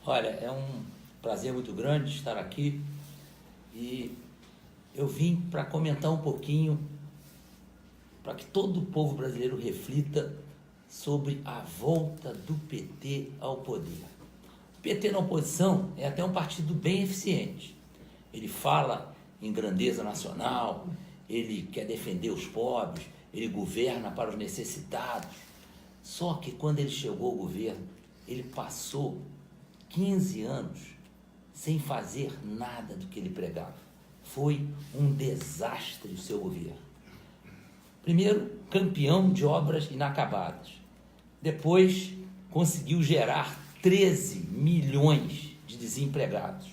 Olha, é um prazer muito grande estar aqui e eu vim para comentar um pouquinho, para que todo o povo brasileiro reflita sobre a volta do PT ao poder. O PT na oposição é até um partido bem eficiente. Ele fala em grandeza nacional, ele quer defender os pobres, ele governa para os necessitados. Só que quando ele chegou ao governo, ele passou 15 anos sem fazer nada do que ele pregava. Foi um desastre o seu governo. Primeiro, campeão de obras inacabadas. Depois, conseguiu gerar 13 milhões de desempregados.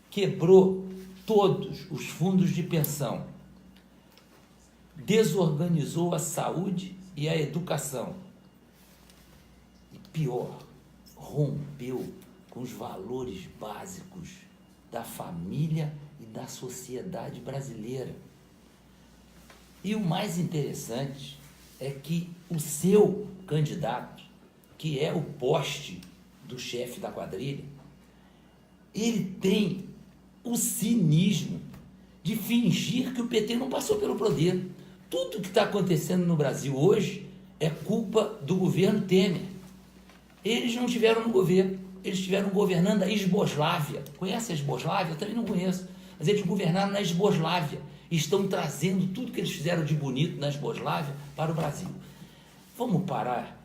Quebrou todos os fundos de pensão. Desorganizou a saúde e a educação. E pior, rompeu com os valores básicos da família e da sociedade brasileira. E o mais interessante é que o seu candidato, que é o poste do chefe da quadrilha, ele tem o cinismo de fingir que o PT não passou pelo poder. Tudo que está acontecendo no Brasil hoje é culpa do governo Temer. Eles não estiveram no governo, eles estiveram governando a Esboslávia. Conhece a Esboslávia? Eu também não conheço. Mas eles governaram na Esboslávia e estão trazendo tudo que eles fizeram de bonito na Esboslávia para o Brasil. Vamos parar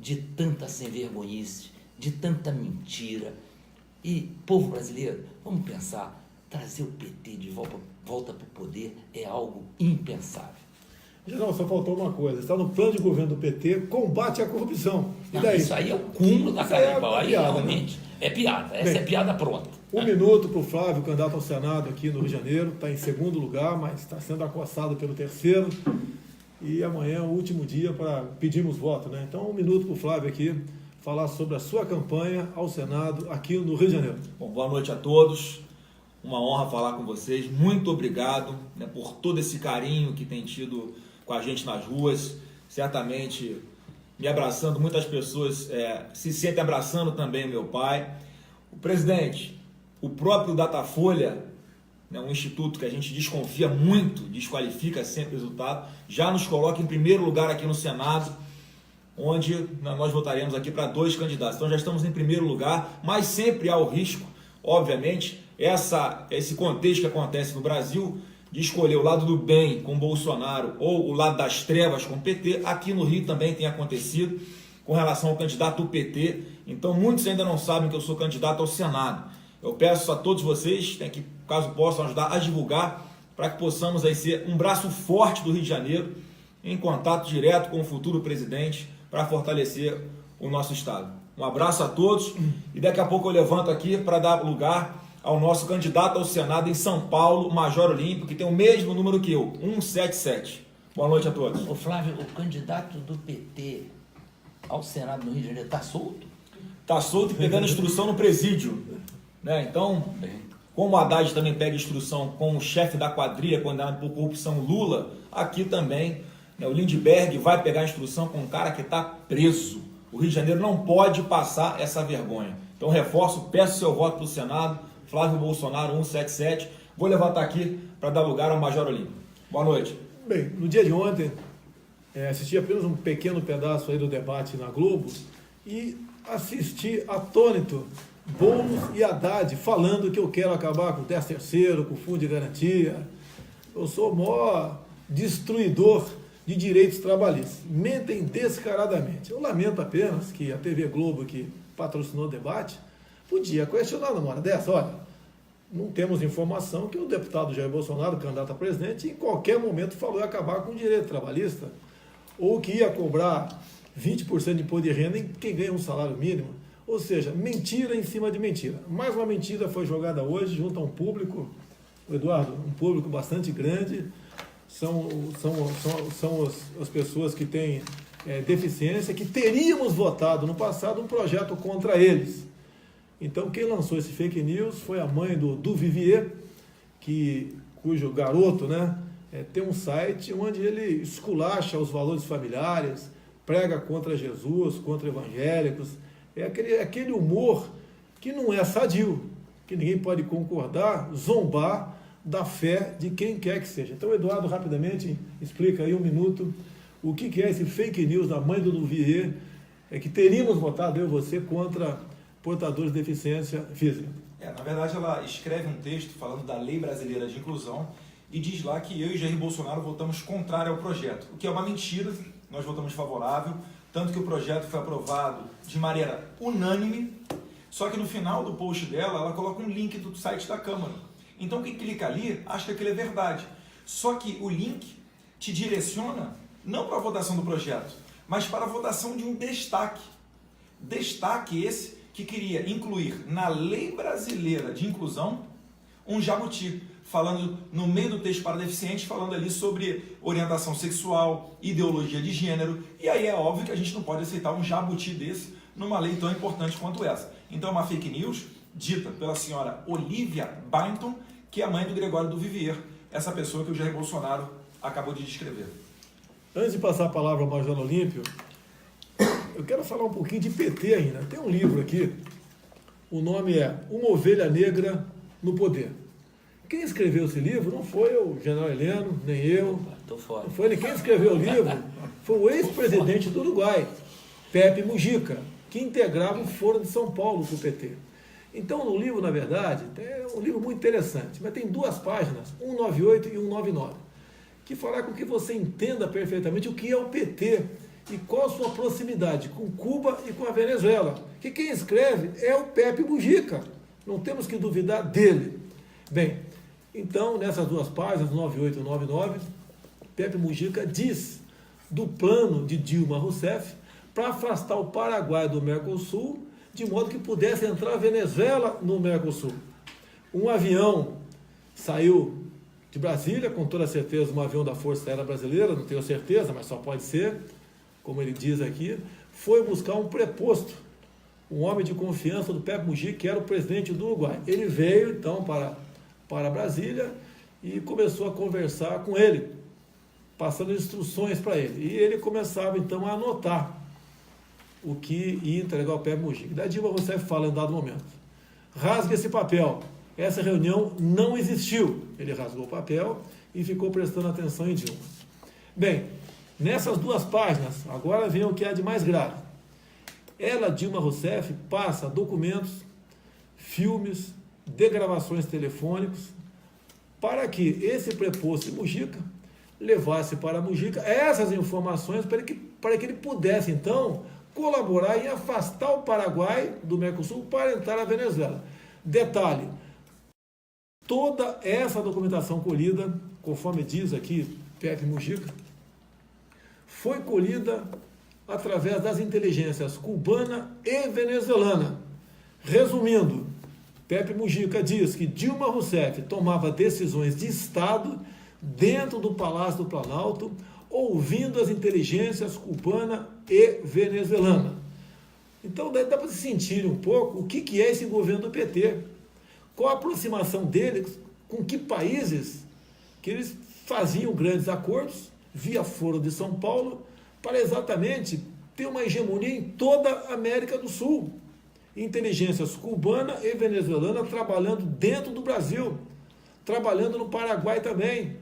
de tanta sem-vergonhice, de tanta mentira. E, povo brasileiro, vamos pensar, trazer o PT de volta para o poder é algo impensável. General, só faltou uma coisa. Está no plano de governo do PT, combate à corrupção. E Não, daí? isso aí é o cúmulo da cara de pau. Aí piada, realmente é piada. Essa é piada pronta. Um minuto para o Flávio, candidato ao Senado aqui no Rio de Janeiro. Está em segundo lugar, mas está sendo acossado pelo terceiro. E amanhã é o último dia para pedirmos voto, né? Então, um minuto para o Flávio aqui falar sobre a sua campanha ao Senado aqui no Rio de Janeiro. Bom, boa noite a todos. Uma honra falar com vocês. Muito obrigado, né, por todo esse carinho que tem tido com a gente nas ruas. Certamente me abraçando, muitas pessoas se sentem abraçando também meu pai. O presidente, o próprio Datafolha, né, um instituto que a gente desconfia muito, desqualifica sempre o resultado, já nos coloca em primeiro lugar aqui no Senado, onde nós votaremos aqui para 2 candidatos. Então já estamos em primeiro lugar, mas sempre há o risco, obviamente, esse contexto que acontece no Brasil, de escolher o lado do bem com Bolsonaro ou o lado das trevas com o PT. Aqui no Rio também tem acontecido com relação ao candidato do PT. Então muitos ainda não sabem que eu sou candidato ao Senado. Eu peço a todos vocês, né, que caso possam ajudar a divulgar, para que possamos aí ser um braço forte do Rio de Janeiro, em contato direto com o futuro presidente, para fortalecer o nosso estado. Um abraço a todos e daqui a pouco eu levanto aqui para dar lugar ao nosso candidato ao Senado em São Paulo, Major Olímpio, que tem o mesmo número que eu, 177. Boa noite a todos. Ô Flávio, o candidato do PT ao Senado no Rio de Janeiro está solto? Está solto e pegando instrução no presídio, né? Então, como o Haddad também pega instrução com o chefe da quadrilha condenado por corrupção Lula, aqui também, né, o Lindbergh vai pegar instrução com um cara que está preso. O Rio de Janeiro não pode passar essa vergonha. Então, reforço, peço seu voto para o Senado. Flávio Bolsonaro, 177. Vou levantar aqui para dar lugar ao Major Olímpio. Boa noite. Bem, no dia de ontem, assisti apenas um pequeno pedaço aí do debate na Globo e assisti atônito Boulos e Haddad falando que eu quero acabar com o 13º, com o Fundo de Garantia. Eu sou o maior destruidor de direitos trabalhistas. Mentem descaradamente. Eu lamento apenas que a TV Globo, que patrocinou o debate, podia questionar numa hora dessa. Olha, não temos informação que o deputado Jair Bolsonaro, candidato a presidente, em qualquer momento falou em acabar com o direito trabalhista, ou que ia cobrar 20% de imposto de renda em quem ganha um salário mínimo. Ou seja, mentira em cima de mentira. Mais uma mentira foi jogada hoje junto a um público, Eduardo, um público bastante grande. São as pessoas que têm deficiência, que teríamos votado no passado um projeto contra eles. Então, quem lançou esse fake news foi a mãe do Vivier, cujo garoto, né, tem um site onde ele esculacha os valores familiares, prega contra Jesus, contra evangélicos. É aquele humor que não é sadio, que ninguém pode concordar, zombar da fé de quem quer que seja. Então, Eduardo, rapidamente, explica aí 1 minuto o que é esse fake news da mãe do Duvier, que teríamos votado, eu e você, contra portadores de deficiência física. Na verdade, ela escreve um texto falando da Lei Brasileira de Inclusão e diz lá que eu e Jair Bolsonaro votamos contrário ao projeto, o que é uma mentira. Nós votamos favorável, tanto que o projeto foi aprovado de maneira unânime, só que no final do post dela, ela coloca um link do site da Câmara. Então, quem clica ali, acha que aquilo é verdade. Só que o link te direciona não para a votação do projeto, mas para a votação de um destaque. Destaque esse que queria incluir na Lei Brasileira de Inclusão um jabuti, falando no meio do texto para deficientes, falando ali sobre orientação sexual, ideologia de gênero, e aí é óbvio que a gente não pode aceitar um jabuti desse numa lei tão importante quanto essa. Então é uma fake news dita pela senhora Olivia Byington, que é a mãe do Gregório Duvivier, essa pessoa que o Jair Bolsonaro acabou de descrever. Antes de passar a palavra ao Major Olímpio, eu quero falar um pouquinho de PT ainda. Tem um livro aqui, o nome é Uma Ovelha Negra no Poder. Quem escreveu esse livro não foi o general Heleno, nem eu. Tô fora. Não foi ele. Quem escreveu o livro foi o ex-presidente do Uruguai, Pepe Mujica, que integrava o Foro de São Paulo com o PT. Então, no livro, na verdade, é um livro muito interessante, mas tem 2 páginas, 198 e 199, que fará com que você entenda perfeitamente o que é o PT e qual a sua proximidade com Cuba e com a Venezuela. Que quem escreve é o Pepe Mujica, não temos que duvidar dele. Bem, então, nessas 2 páginas, 98 e 99, Pepe Mujica diz do plano de Dilma Rousseff para afastar o Paraguai do Mercosul, de modo que pudesse entrar a Venezuela no Mercosul. Um avião saiu de Brasília, com toda certeza um avião da Força Aérea Brasileira, não tenho certeza, mas só pode ser, como ele diz aqui, foi buscar um preposto, um homem de confiança do Pepe Mujica, que era o presidente do Uruguai. Ele veio, então, para Brasília e começou a conversar com ele, passando instruções para ele. E ele começava, então, a anotar o que ia entregar ao Pepe Mujica. Da Dilma Rousseff fala em dado momento: rasgue esse papel, essa reunião não existiu. Ele rasgou o papel e ficou prestando atenção em Dilma. Bem, nessas 2 páginas, agora vem o que há de mais grave. Ela, Dilma Rousseff, passa documentos, filmes, degravações telefônicos, para que esse preposto de Mujica levasse para Mujica essas informações para que ele pudesse, então, colaborar em afastar o Paraguai do Mercosul para entrar na Venezuela. Detalhe, toda essa documentação colhida, conforme diz aqui Pepe Mujica, foi colhida através das inteligências cubana e venezuelana. Resumindo, Pepe Mujica diz que Dilma Rousseff tomava decisões de Estado dentro do Palácio do Planalto, ouvindo as inteligências cubana e venezuelana. Então dá para se sentir um pouco o que é esse governo do PT, qual a aproximação deles, com que países que eles faziam grandes acordos, via Foro de São Paulo, para exatamente ter uma hegemonia em toda a América do Sul. Inteligências cubana e venezuelana trabalhando dentro do Brasil, trabalhando no Paraguai também,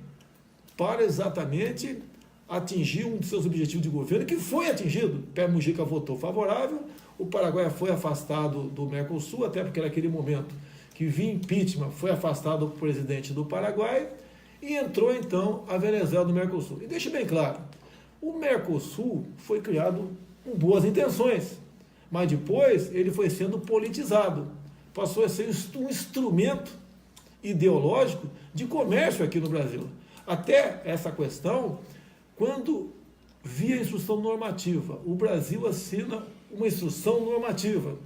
para exatamente atingir um de seus objetivos de governo, que foi atingido. Pepe Mujica votou favorável, o Paraguai foi afastado do Mercosul, até porque naquele momento que vinha impeachment, foi afastado o presidente do Paraguai, e entrou então a Venezuela do Mercosul. E deixe bem claro, o Mercosul foi criado com boas intenções, mas depois ele foi sendo politizado, passou a ser um instrumento ideológico de comércio aqui no Brasil. Até essa questão, quando via instrução normativa, o Brasil assina uma instrução normativa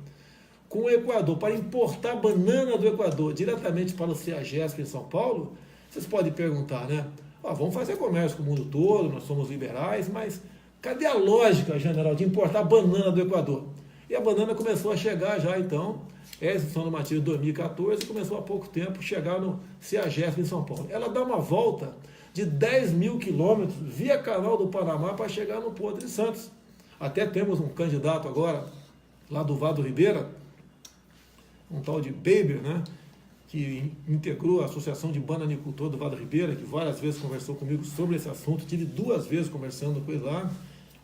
com o Equador para importar banana do Equador diretamente para o CEAGESP em São Paulo. Vocês podem perguntar, né? Vamos fazer comércio com o mundo todo, nós somos liberais, mas cadê a lógica, general, de importar banana do Equador? E a banana começou a chegar já, então, essa instrução normativa de 2014, começou há pouco tempo chegar no CEAGESP em São Paulo. Ela dá uma volta de 10 mil quilômetros via Canal do Panamá para chegar no Porto de Santos. Até temos um candidato agora, lá do Vado Ribeira, um tal de Baber, né, que integrou a Associação de Bananicultor do Vado Ribeira, que várias vezes conversou comigo sobre esse assunto, tive 2 vezes conversando com ele lá.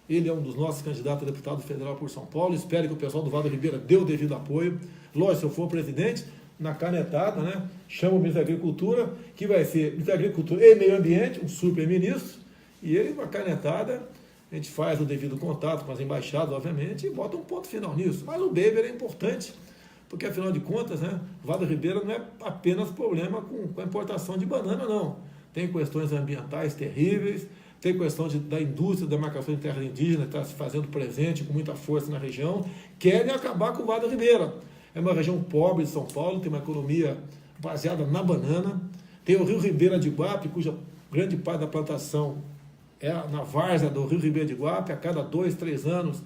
Ele é um dos nossos candidatos a deputado federal por São Paulo. Espero que o pessoal do Vado Ribeira dê o devido apoio. Lógico, se eu for presidente, na canetada, né, chama o ministro da Agricultura, que vai ser ministro da Agricultura e Meio Ambiente, um super-ministro, e ele, com a canetada, a gente faz o devido contato com as embaixadas, obviamente, e bota um ponto final nisso. Mas o Baber é importante, porque, afinal de contas, né, o Vado Ribeira não é apenas problema com a importação de banana, não. Tem questões ambientais terríveis, tem questão da indústria da demarcação de terras indígenas, que está se fazendo presente com muita força na região, querem acabar com o Vado Ribeira. É uma região pobre de São Paulo, tem uma economia baseada na banana, tem o Rio Ribeira de Iguape, cuja grande parte da plantação é na várzea do Rio Ribeira de Iguape. A cada 2, 3 anos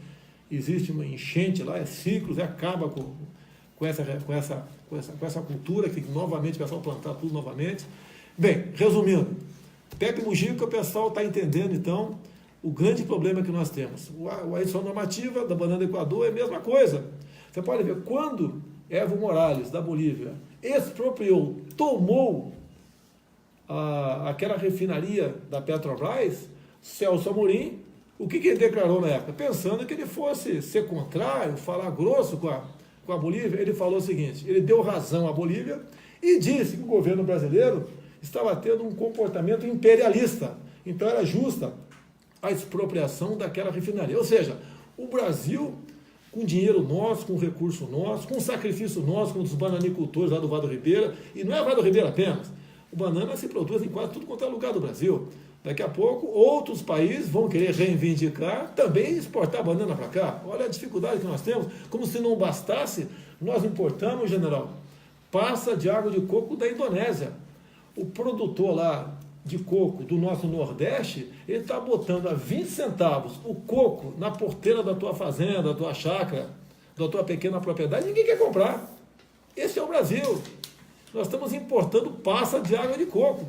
existe uma enchente lá, é ciclos, acaba com essa cultura, que novamente o pessoal plantar tudo novamente. Bem, resumindo, Pepe Mujica, o pessoal está entendendo, então, o grande problema que nós temos. A edição normativa da banana do Equador é a mesma coisa. Você pode ver, quando Evo Morales, da Bolívia, expropriou, tomou aquela refinaria da Petrobras, Celso Amorim, o que ele declarou na época? Pensando que ele fosse ser contrário, falar grosso com a Bolívia, ele falou o seguinte: ele deu razão à Bolívia e disse que o governo brasileiro estava tendo um comportamento imperialista. Então era justa a expropriação daquela refinaria. Ou seja, o Brasil, com dinheiro nosso, com recurso nosso, com sacrifício nosso, com os bananicultores lá do Vado Ribeira, e não é Vado Ribeira apenas, o banana se produz em quase tudo quanto é lugar do Brasil. Daqui a pouco, outros países vão querer reivindicar, também exportar banana para cá. Olha a dificuldade que nós temos. Como se não bastasse, nós importamos, general, passa de água de coco da Indonésia. O produtor lá de coco do nosso Nordeste, ele está botando a 20 centavos o coco na porteira da tua fazenda, da tua chácara, da tua pequena propriedade, ninguém quer comprar. Esse é o Brasil. Nós estamos importando passa de água de coco.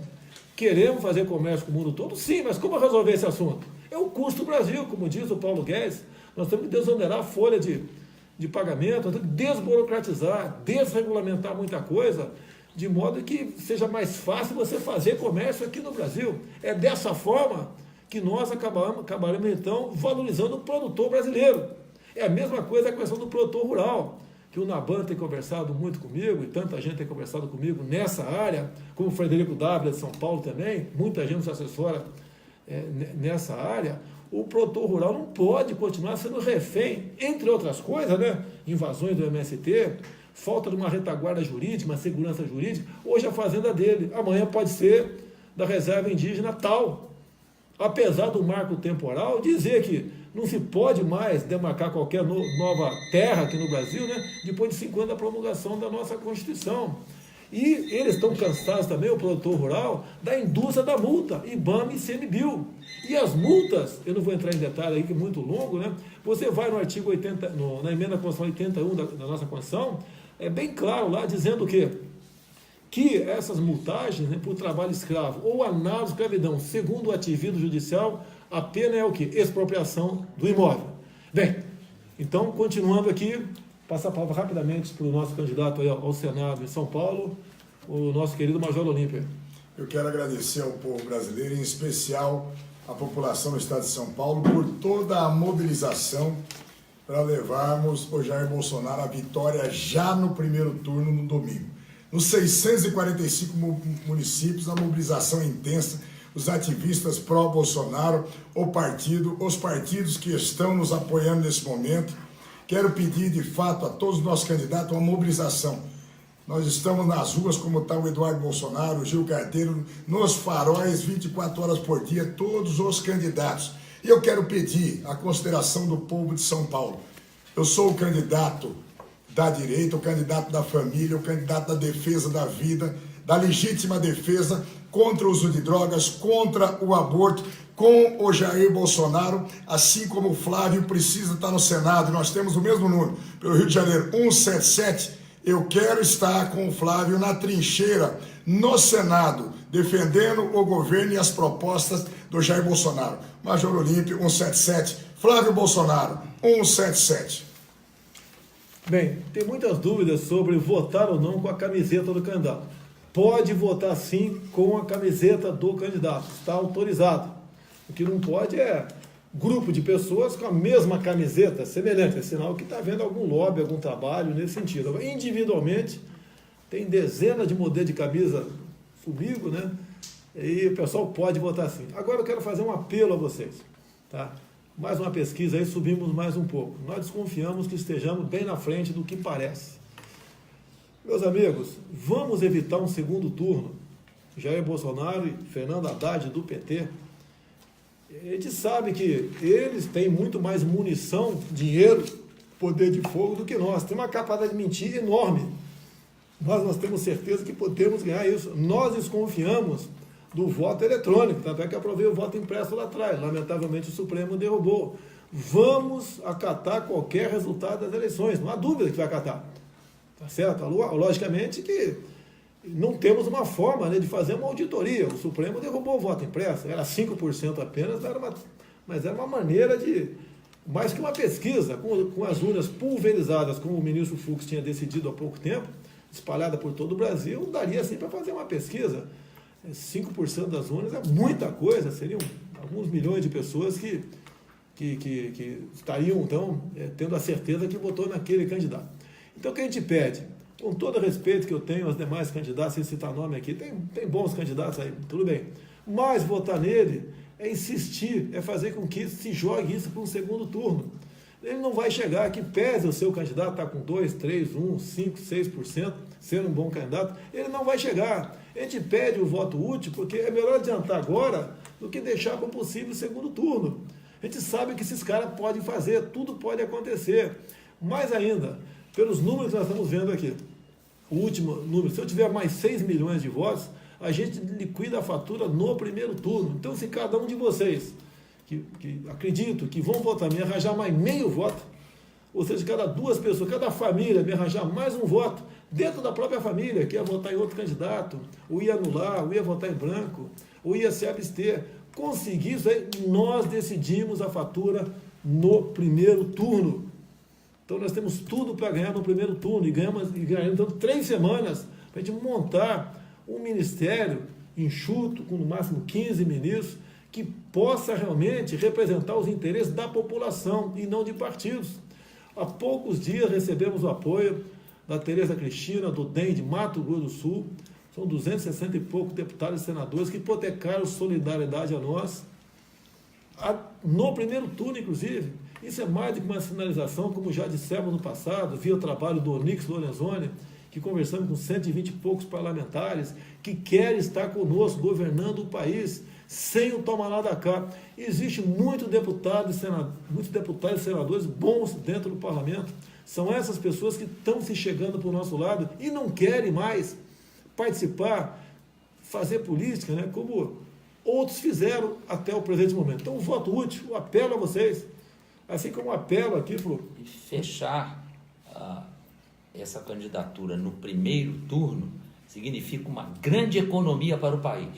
Queremos fazer comércio com o mundo todo? Sim, mas como resolver esse assunto? É o custo do Brasil, como diz o Paulo Guedes. Nós temos que desonerar a folha de pagamento, nós temos que desburocratizar, desregulamentar muita coisa, de modo que seja mais fácil você fazer comércio aqui no Brasil. É dessa forma que nós acabaremos então, valorizando o produtor brasileiro. É a mesma coisa a questão do produtor rural, que o Naban tem conversado muito comigo, e tanta gente tem conversado comigo nessa área, como o Frederico Dávila de São Paulo também, muita gente nos assessora nessa área. O produtor rural não pode continuar sendo refém, entre outras coisas, né? Invasões do MST, falta de uma retaguarda jurídica, uma segurança jurídica. Hoje a fazenda dele, amanhã pode ser da reserva indígena tal. Apesar do marco temporal dizer que não se pode mais demarcar qualquer nova terra aqui no Brasil, né, depois de 5 anos da promulgação da nossa Constituição. E eles estão cansados também, o produtor rural, da indústria da multa, IBAMA e ICMBio. E as multas, eu não vou entrar em detalhe aí, que é muito longo, né? Você vai no artigo 80, na emenda constitucional 81 da nossa Constituição, é bem claro lá, dizendo o quê? Que essas multagens, né, por trabalho escravo ou análogo à escravidão, segundo o ativismo judicial, a pena é o quê? Expropriação do imóvel. Bem, então, continuando aqui, passar a palavra rapidamente para o nosso candidato aí ao Senado em São Paulo, o nosso querido Major Olímpia. Eu quero agradecer ao povo brasileiro, em especial à população do estado de São Paulo, por toda a mobilização para levarmos o Jair Bolsonaro à vitória já no primeiro turno, no domingo. Nos 645 municípios, a mobilização é intensa, os ativistas pró-Bolsonaro, os partidos que estão nos apoiando nesse momento. Quero pedir, de fato, a todos os nossos candidatos uma mobilização. Nós estamos nas ruas, como está o Eduardo Bolsonaro, o Gil Carteiro, nos faróis, 24 horas por dia, todos os candidatos. E eu quero pedir a consideração do povo de São Paulo. Eu sou o candidato da direita, o candidato da família, o candidato da defesa da vida, da legítima defesa contra o uso de drogas, contra o aborto, com o Jair Bolsonaro, assim como o Flávio precisa estar no Senado. Nós temos o mesmo número, pelo Rio de Janeiro, 177. Eu quero estar com o Flávio na trincheira, no Senado, defendendo o governo e as propostas do Jair Bolsonaro. Major Olímpio, 177. Flávio Bolsonaro, 177. Bem, tem muitas dúvidas sobre votar ou não com a camiseta do candidato. Pode votar sim com a camiseta do candidato, está autorizado. O que não pode é grupo de pessoas com a mesma camiseta, semelhante, é sinal que está havendo algum lobby, algum trabalho nesse sentido. Agora, individualmente, tem dezenas de modelos de camisa comigo, né? E o pessoal pode votar sim. Agora eu quero fazer um apelo a vocês, tá? Mais uma pesquisa aí, subimos mais um pouco. Nós desconfiamos que estejamos bem na frente do que parece. Meus amigos, vamos evitar um segundo turno. Jair Bolsonaro e Fernando Haddad do PT. A gente sabe que eles têm muito mais munição, dinheiro, poder de fogo do que nós. Tem uma capacidade de mentir enorme. Mas nós temos certeza que podemos ganhar isso. Nós desconfiamos do voto eletrônico, tanto é que aprovei o voto impresso lá atrás. Lamentavelmente o Supremo derrubou. Vamos acatar qualquer resultado das eleições, não há dúvida que vai acatar. Tá certo? Logicamente que não temos uma forma, né, de fazer uma auditoria. O Supremo derrubou o voto impresso, era 5% apenas, mas era uma maneira de, mais que uma pesquisa, com as urnas pulverizadas, como o ministro Fux tinha decidido há pouco tempo, espalhada por todo o Brasil, daria assim para fazer uma pesquisa. 5% das urnas é muita coisa, seriam alguns milhões de pessoas que estariam, então, tendo a certeza que votou naquele candidato. Então, o que a gente pede, com todo o respeito que eu tenho aos demais candidatos, sem citar nome aqui, tem bons candidatos aí, tudo bem, mas votar nele é insistir, é fazer com que se jogue isso para um segundo turno. Ele não vai chegar, que pese o seu candidato estar com 2, 3, 1, 5, 6%, sendo um bom candidato, ele não vai chegar. A gente pede o voto útil, porque é melhor adiantar agora do que deixar para um possível segundo turno. A gente sabe que esses caras podem fazer, tudo pode acontecer. Mais ainda, pelos números que nós estamos vendo aqui, o último número, se eu tiver mais 6 milhões de votos, a gente liquida a fatura no primeiro turno. Então, se cada um de vocês, que acredito que vão votar, me arranjar mais meio voto, ou seja, cada 2 pessoas, cada família me arranjar mais um voto, dentro da própria família, que ia votar em outro candidato, ou ia anular, ou ia votar em branco, ou ia se abster. Conseguir isso aí, nós decidimos a fatura no primeiro turno. Então nós temos tudo para ganhar no primeiro turno, e ganhamos então 3 semanas para a gente montar um ministério enxuto, com no máximo 15 ministros, que possa realmente representar os interesses da população e não de partidos. Há poucos dias recebemos o apoio da Tereza Cristina, do DEM de Mato Grosso do Sul. São 260 e poucos deputados e senadores que hipotecaram solidariedade a nós, no primeiro turno, inclusive. Isso é mais do que uma sinalização, como já dissemos no passado, via o trabalho do Onyx Lorenzoni, que conversamos com 120 e poucos parlamentares, que querem estar conosco, governando o país, sem o toma lá da cá. Existe muitos deputados e senadores bons dentro do parlamento. São essas pessoas que estão se chegando para o nosso lado e não querem mais participar, fazer política, né, como outros fizeram até o presente momento. Então, o voto útil, eu apelo a vocês, assim como apelo aqui para E fechar essa candidatura no primeiro turno significa uma grande economia para o país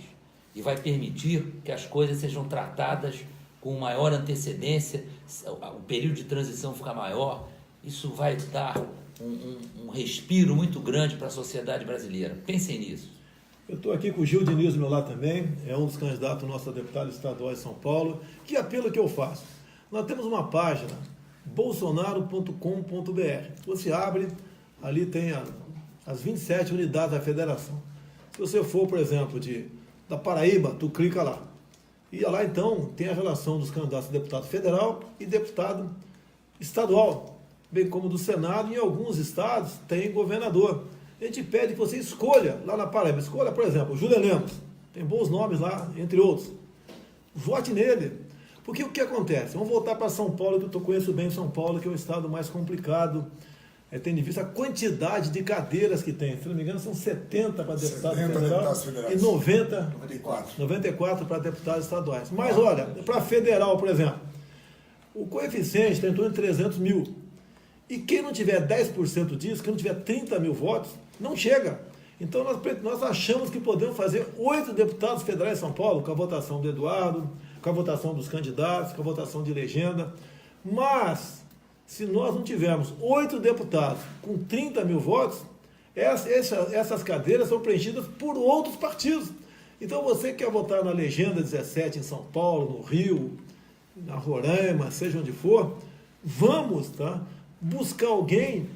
e vai permitir que as coisas sejam tratadas com maior antecedência, o período de transição fica maior. Isso vai dar um respiro muito grande para a sociedade brasileira. Pensem nisso. Eu estou aqui com o Gil Diniz do meu lado também, é um dos candidatos nosso a deputado estadual de São Paulo. Que apelo que eu faço? Nós temos uma página, bolsonaro.com.br. Você abre, ali tem as 27 unidades da federação. Se você for, por exemplo, da Paraíba, tu clica lá. E lá, então, tem a relação dos candidatos a deputado federal e deputado estadual, bem como do Senado, e em alguns estados tem governador. A gente pede que você escolha, lá na Paraíba, escolha, por exemplo, Júlia Lemos, tem bons nomes lá, entre outros. Vote nele. Porque o que acontece? Vamos voltar para São Paulo, que eu conheço bem São Paulo, que é o estado mais complicado, tendo em vista a quantidade de cadeiras que tem. Se não me engano, são 70 para deputado federal e 94 para deputados estaduais. Mas olha, para federal, por exemplo, o coeficiente está em torno de 300 mil. E quem não tiver 10% disso, quem não tiver 30 mil votos, não chega. Então nós achamos que podemos fazer 8 deputados federais em São Paulo, com a votação do Eduardo, com a votação dos candidatos, com a votação de legenda. Mas se nós não tivermos 8 deputados com 30 mil votos, essas cadeiras são preenchidas por outros partidos. Então você quer votar na legenda 17 em São Paulo, no Rio, na Roraima, seja onde for, vamos, tá, buscar alguém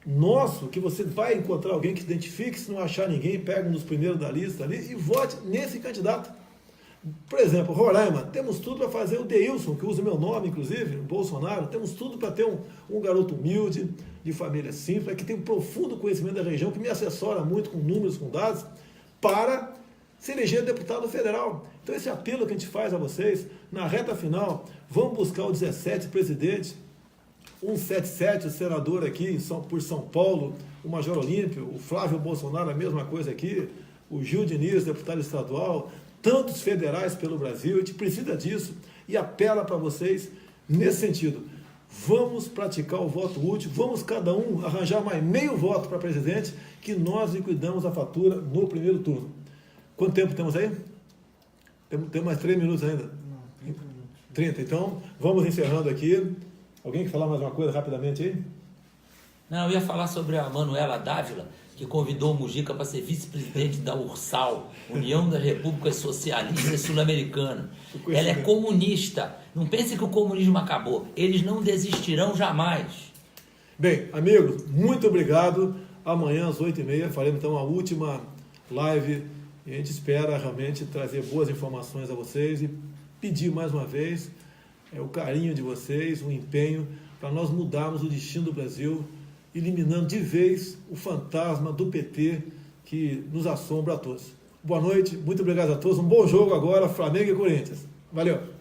nosso, que você vai encontrar alguém que se identifique, se não achar ninguém, pega um dos primeiros da lista ali e vote nesse candidato. Por exemplo, Roraima, temos tudo para fazer o Deilson, que usa o meu nome, inclusive, Bolsonaro, temos tudo para ter um garoto humilde, de família simples, que tem um profundo conhecimento da região, que me assessora muito com números, com dados, para se eleger deputado federal. Então esse apelo que a gente faz a vocês, na reta final, vamos buscar o 17 presidente, 177, o senador aqui por São Paulo, o Major Olímpio, o Flávio Bolsonaro, a mesma coisa aqui, o Gil Diniz, deputado estadual, tantos federais pelo Brasil, a gente precisa disso e apela para vocês nesse sentido. Vamos praticar o voto útil, vamos cada um arranjar mais meio voto para presidente, que nós liquidamos a fatura no primeiro turno. Quanto tempo temos aí? Temos mais 3 minutos ainda? Não, 30 minutos. 30, então vamos encerrando aqui. Alguém quer falar mais uma coisa rapidamente aí? Não, eu ia falar sobre a Manuela Dávila, que convidou o Mujica para ser vice-presidente da URSAL, União das Repúblicas Socialistas Sul-Americanas. Ela é comunista. Não pense que o comunismo acabou. Eles não desistirão jamais. Bem, amigos, muito obrigado. Amanhã às 8h30 faremos então a última live e a gente espera realmente trazer boas informações a vocês e pedir mais uma vez o carinho de vocês, o empenho para nós mudarmos o destino do Brasil, eliminando de vez o fantasma do PT que nos assombra a todos. Boa noite, muito obrigado a todos, um bom jogo agora, Flamengo e Corinthians. Valeu!